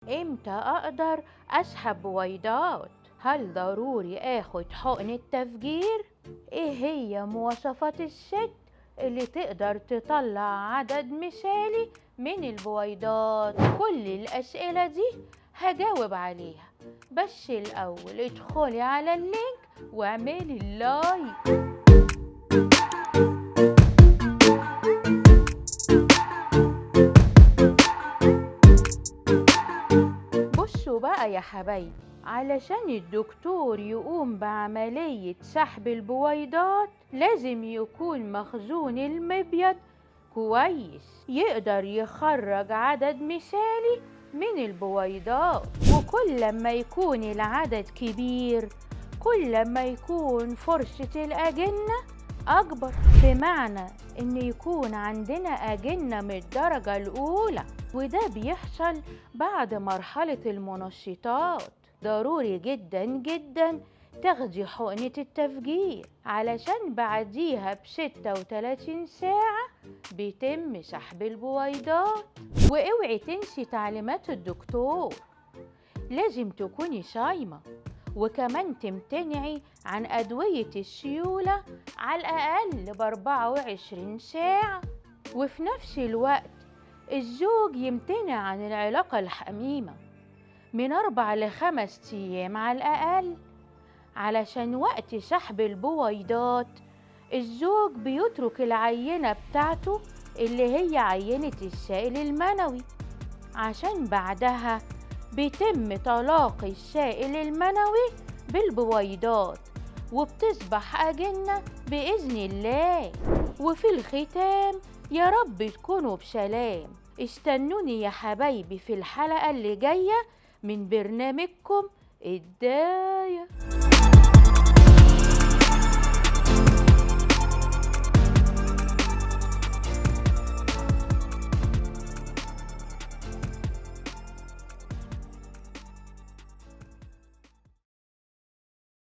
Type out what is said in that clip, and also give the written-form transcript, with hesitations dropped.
امتى اقدر اسحب بويضات؟ هل ضروري اخد حقن التفجير؟ ايه هي مواصفات الست اللي تقدر تطلع عدد مثالي من البويضات؟ كل الاسئلة دي هجاوب عليها، بس الاول ادخلي على اللينك واعملي اللايك. بصوا بقى يا حبايبي، علشان الدكتور يقوم بعملية سحب البويضات لازم يكون مخزون المبيض كويس، يقدر يخرج عدد مثالي من البويضات. وكل ما يكون العدد كبير كل ما يكون فرصة الأجنة أكبر، بمعنى إن يكون عندنا أجنة من الدرجة الأولى، وده بيحصل بعد مرحلة المنشطات. ضروري جدا جدا تاخدي حقنة التفجير علشان بعديها ب36 ساعة بيتم سحب البويضات. واوعي تنسي تعليمات الدكتور، لازم تكوني صايمة، وكمان تمتنعي عن أدوية السيولة على الأقل ب24 ساعة. وفي نفس الوقت الزوج يمتنع عن العلاقة الحميمة من 4 ل5 أيام على الأقل، علشان وقت سحب البويضات الزوج بيترك العينة بتاعته اللي هي عينة السائل المنوي، عشان بعدها بيتم تلاقي السائل المنوي بالبويضات وبتصبح أجنة بإذن الله. وفي الختام يا رب تكونوا بسلام. استنوني يا حبايبي في الحلقة اللي جاية من برنامجكم الداية.